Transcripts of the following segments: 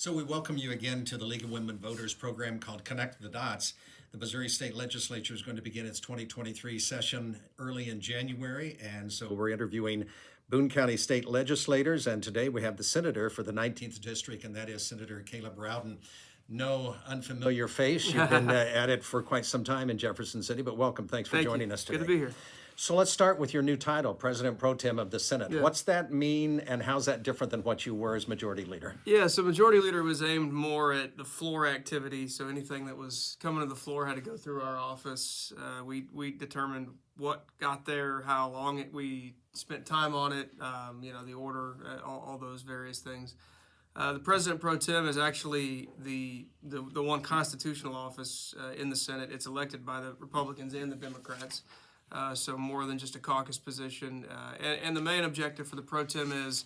So we welcome you again to the League of Women Voters program called Connect the Dots. The Missouri State Legislature is going to begin its 2023 session early in January, and so we're interviewing Boone County state legislators, and today we have the senator for the 19th District, and that is Senator Caleb Rowden. No unfamiliar face. You've been at it for quite some time in Jefferson City, but welcome. Thanks for joining us today. Good to be here. So let's start with your new title, President Pro Tem of the Senate. Yeah. What's that mean, and how's that different than what you were as Majority Leader? Yeah, so Majority Leader was aimed more at the floor activity, so anything that was coming to the floor had to go through our office. We determined what got there, how long we spent time on it, the order, all those various things. The President Pro Tem is actually the one constitutional office in the Senate. It's elected by the Republicans and the Democrats. So more than just a caucus position. And the main objective for the Pro Tem is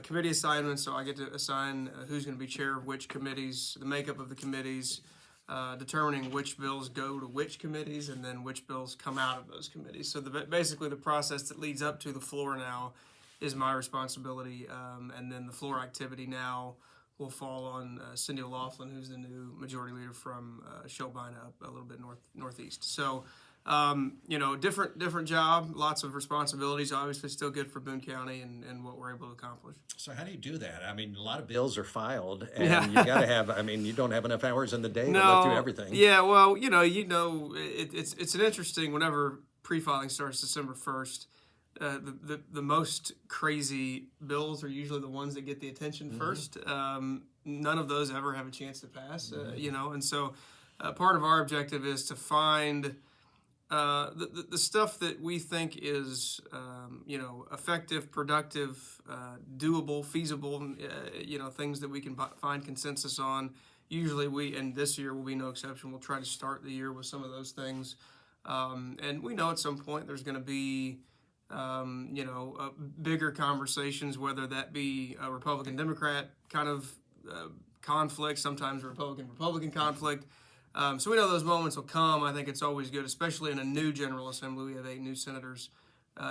committee assignments. So I get to assign who's going to be chair of which committees, the makeup of the committees, determining which bills go to which committees, and then which bills come out of those committees. So basically the process that leads up to the floor now is my responsibility. And then the floor activity now will fall on Cindy O'Laughlin, who's the new Majority Leader from Shelbina up a little bit northeast. So different job, lots of responsibilities, obviously still good for Boone County and what we're able to accomplish. So how do you do that? I mean, a lot of bills are filed, and you got to have, you don't have enough hours in the day to look through everything. Yeah, well, it's an interesting, whenever pre-filing starts December 1st, the most crazy bills are usually the ones that get the attention first. None of those ever have a chance to pass, and so part of our objective is to find the stuff that we think is, effective, productive, doable, feasible, things that we can find consensus on. Usually and this year will be no exception, we'll try to start the year with some of those things. And we know at some point there's going to be, bigger conversations, whether that be a Republican-Democrat kind of conflict, sometimes a Republican-Republican conflict. So we know those moments will come. I think it's always good, especially in a new General Assembly. We have 8 new senators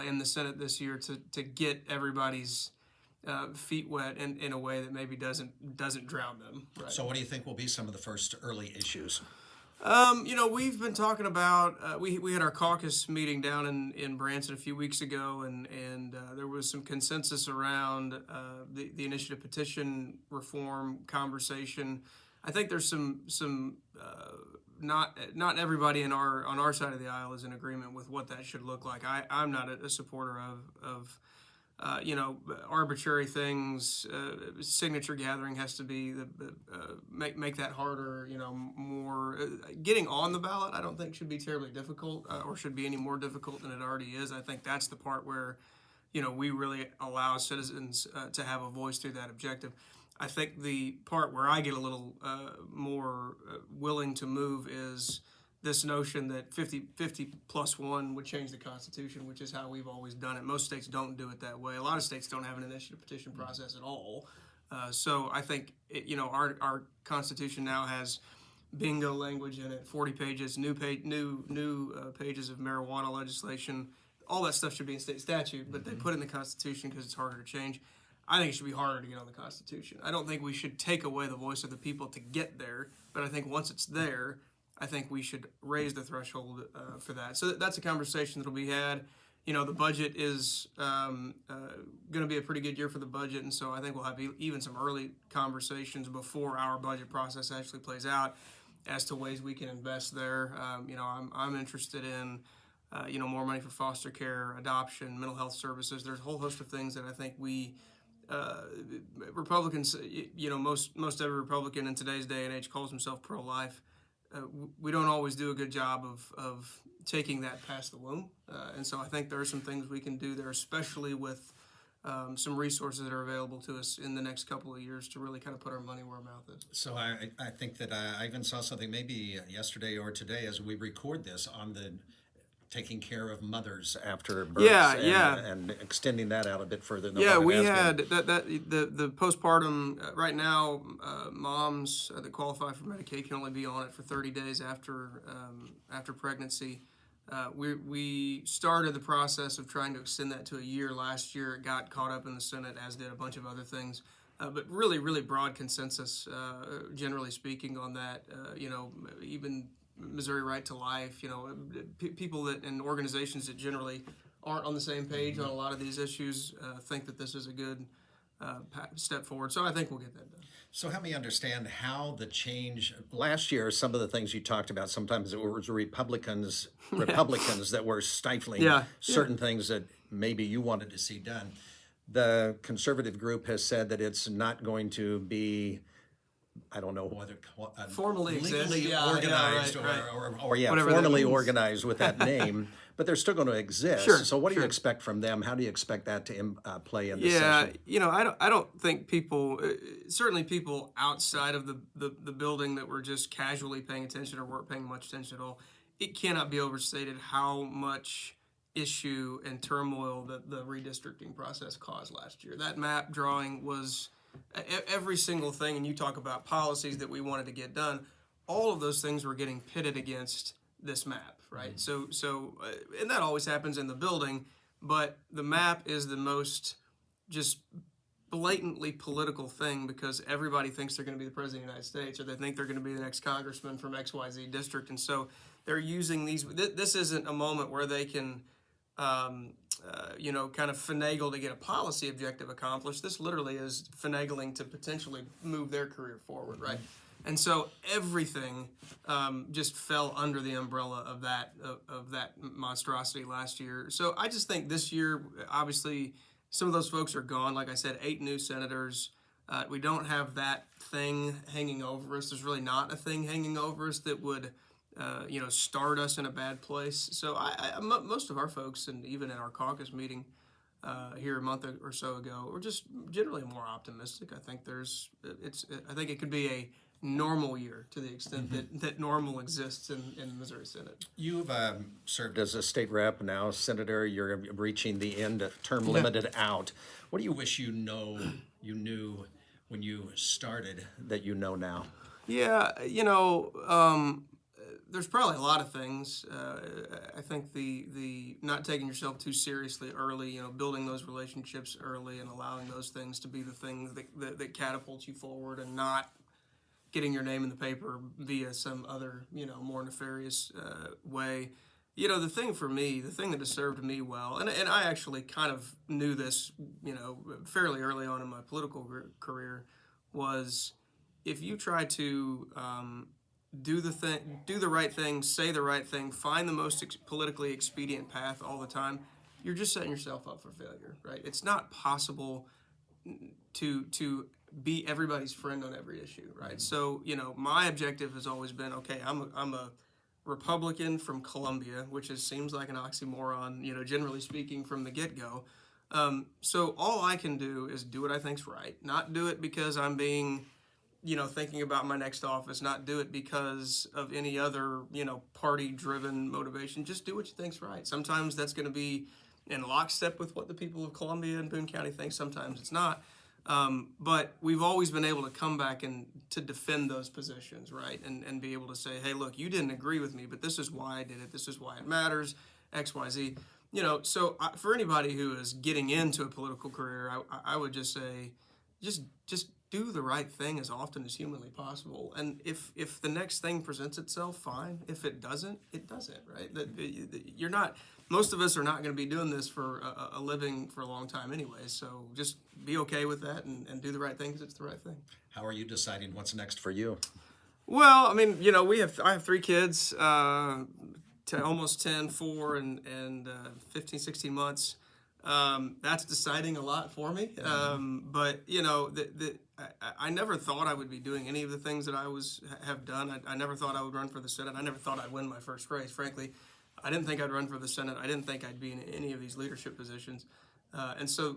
in the Senate this year to get everybody's feet wet in a way that maybe doesn't drown them. Right? So what do you think will be some of the first early issues? We've been talking about, we had our caucus meeting down in Branson a few weeks ago, and there was some consensus around the initiative petition reform conversation. I think there's some not everybody on our side of the aisle is in agreement with what that should look like. I'm not a supporter of arbitrary things. Signature gathering has to be make that harder. More getting on the ballot. I don't think should be terribly difficult or should be any more difficult than it already is. I think that's the part where we really allow citizens to have a voice through that objective. I think the part where I get a little more willing to move is this notion that 50 plus 1 would change the Constitution, which is how we've always done it. Most states don't do it that way. A lot of states don't have an initiative petition process at all. So I think our Constitution now has bingo language in it, 40 pages, new pages of marijuana legislation. All that stuff should be in state statute, but they put it in the Constitution because it's harder to change. I think it should be harder to get on the Constitution. I don't think we should take away the voice of the people to get there, but I think once it's there, I think we should raise the threshold for that. So that's a conversation that'll be had. The budget is going to be a pretty good year for the budget, and so I think we'll have even some early conversations before our budget process actually plays out as to ways we can invest there. I'm interested in more money for foster care, adoption, mental health services. There's a whole host of things that I think we Republicans, most every Republican in today's day and age calls himself pro-life. We don't always do a good job of taking that past the womb. And so I think there are some things we can do there, especially with some resources that are available to us in the next couple of years to really kind of put our money where our mouth is. So I think that I even saw something maybe yesterday or today as we record this on the taking care of mothers after birth, and extending that out a bit further than we had the postpartum right now. Moms that qualify for Medicaid can only be on it for 30 days after pregnancy. We started the process of trying to extend that to a year last year. It got caught up in the Senate, as did a bunch of other things. But really, really broad consensus, generally speaking, on that. Even Missouri Right to Life, people that and organizations that generally aren't on the same page on a lot of these issues think that this is a good step forward. So I think we'll get that done. So help me understand how the change last year. Some of the things you talked about, sometimes it was Republicans that were stifling certain things that maybe you wanted to see done. The conservative group has said that it's not going to be, I don't know whether formally legally exist. organized Right. or Whatever formally organized with that name, but they're still going to exist. Sure, so what do you sure. expect from them? How do you expect that to play in this Yeah, session? I don't think people, certainly people outside of the building that were just casually paying attention or weren't paying much attention at all, it cannot be overstated how much issue and turmoil that the redistricting process caused last year. That map drawing was every single thing, and you talk about policies that we wanted to get done, all of those things were getting pitted against this map, right? So and that always happens in the building, but the map is the most just blatantly political thing because everybody thinks they're going to be the president of the United States, or they think they're going to be the next congressman from XYZ district, and so they're using these. This isn't a moment where they can kind of finagle to get a policy objective accomplished. This literally is finagling to potentially move their career forward, right? And so everything just fell under the umbrella of that monstrosity last year. So I just think this year, obviously, some of those folks are gone. Like I said, 8 new senators. We don't have that thing hanging over us. There's really not a thing hanging over us that would start us in a bad place. So most of our folks, and even in our caucus meeting here a month or so ago, we're just generally more optimistic. I think I think it could be a normal year to the extent that normal exists in the Missouri Senate. You've served as a state rep, now senator. You're reaching the end, term limited out. What do you wish you knew when you started that you know now? Yeah, there's probably a lot of things. I think the not taking yourself too seriously early, building those relationships early and allowing those things to be the things that catapult you forward, and not getting your name in the paper via some other, more nefarious way. The thing for me, the thing that has served me well, and I actually kind of knew this, fairly early on in my political career, was if you try to do the right thing, say the right thing, find the most politically expedient path all the time, you're just setting yourself up for failure, right? It's not possible to be everybody's friend on every issue, right? So, my objective has always been, okay, I'm a Republican from Columbia, which seems like an oxymoron, generally speaking, from the get-go. So all I can do is do what I think's right, not do it because I'm being, thinking about my next office, not do it because of any other, party-driven motivation. Just do what you think's right. Sometimes that's going to be in lockstep with what the people of Columbia and Boone County think. Sometimes it's not. But we've always been able to come back and to defend those positions, right? And be able to say, hey, look, you didn't agree with me, but this is why I did it. This is why it matters, X, Y, Z. So for anybody who is getting into a political career, I would just say, just do the right thing as often as humanly possible. And if the next thing presents itself, fine. If it doesn't, it doesn't, right? Most of us are not going to be doing this for a living for a long time anyway. So just be okay with that and do the right thing because it's the right thing. How are you deciding what's next for you? Well, I mean, I have 3 kids, almost 10, 4, and 15, 16 months. That's deciding a lot for me. But I never thought I would be doing any of the things that I have done. I never thought I would run for the Senate. I never thought I'd win my first race, frankly. I didn't think I'd run for the Senate. I didn't think I'd be in any of these leadership positions. And so,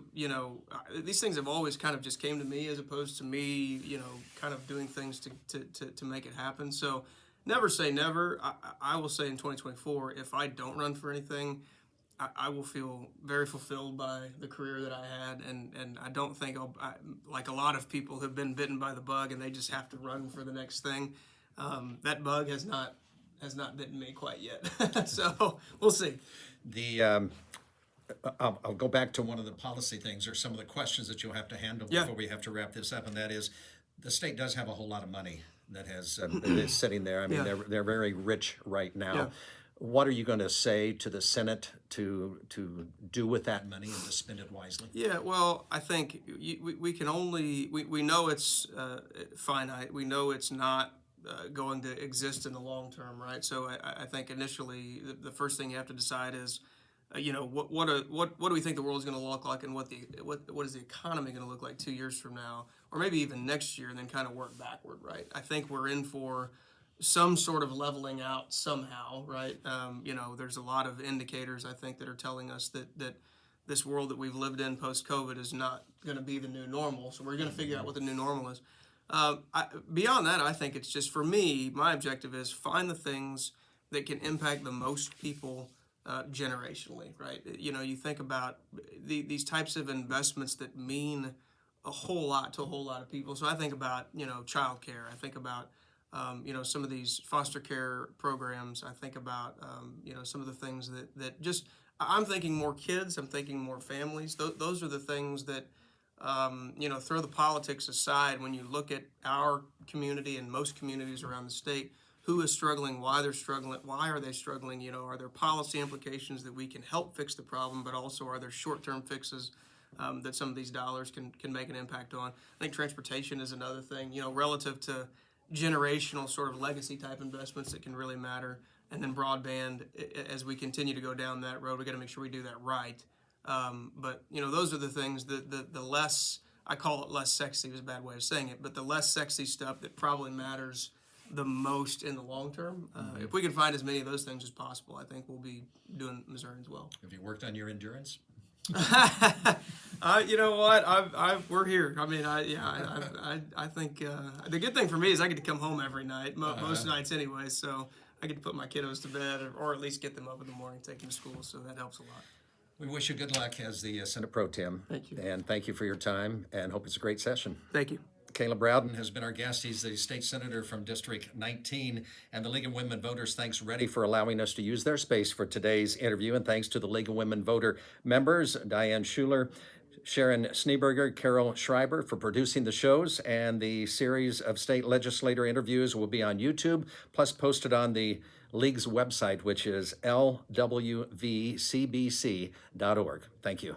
these things have always kind of just came to me as opposed to me, kind of doing things to make it happen. So never say never. I will say in 2024, if I don't run for anything, I will feel very fulfilled by the career that I had. And I don't think like a lot of people have been bitten by the bug and they just have to run for the next thing. That bug has not bitten me quite yet. So we'll see. I'll go back to one of the policy things or some of the questions that you'll have to handle Yeah. before we have to wrap this up, and that is the state does have a whole lot of money that is sitting there. I mean, Yeah. they're very rich right now. Yeah. What are you going to say to the Senate to do with that money and to spend it wisely? Yeah, well, I think we can only, we know it's finite. We know it's not going to exist in the long term, right? So I think initially the first thing you have to decide is, what do we think the world's going to look like, and what is the economy going to look like 2 years from now, or maybe even next year, and then kind of work backward, right? I think we're in for some sort of leveling out somehow, right? There's a lot of indicators, I think, that are telling us that this world that we've lived in post-COVID is not going to be the new normal. So we're going to figure out what the new normal is. Beyond that, I think it's just, for me, my objective is find the things that can impact the most people generationally, right? You think about these types of investments that mean a whole lot to a whole lot of people. So I think about, childcare. I think about some of these foster care programs. I think about, some of the things that just, I'm thinking more kids, I'm thinking more families. Those are the things that, throw the politics aside. When you look at our community and most communities around the state, who is struggling, why they're struggling, why are they struggling, are there policy implications that we can help fix the problem, but also are there short-term fixes that some of these dollars can make an impact on. I think transportation is another thing, relative to generational sort of legacy type investments that can really matter. And then broadband, as we continue to go down that road, we got to make sure we do that right. But those are the things that the less, I call it less sexy, is a bad way of saying it, but the less sexy stuff that probably matters the most in the long term. If we can find as many of those things as possible, I think we'll be doing Missourians well. Have you worked on your endurance? You know what? We're here. I mean, I think the good thing for me is I get to come home every night, most nights anyway. So I get to put my kiddos to bed, or at least get them up in the morning, take them to school. So that helps a lot. We wish you good luck as the Senate Pro Tem. Thank you. And thank you for your time, and hope it's a great session. Thank you. Caleb Rowden has been our guest. He's the state senator from District 19. And the League of Women Voters thanks Ready for allowing us to use their space for today's interview. And thanks to the League of Women Voter members, Diane Schuler, Sharon Schneeberger, Carol Schreiber, for producing the shows. And the series of state legislator interviews will be on YouTube, plus posted on the League's website, which is lwvcbc.org. Thank you.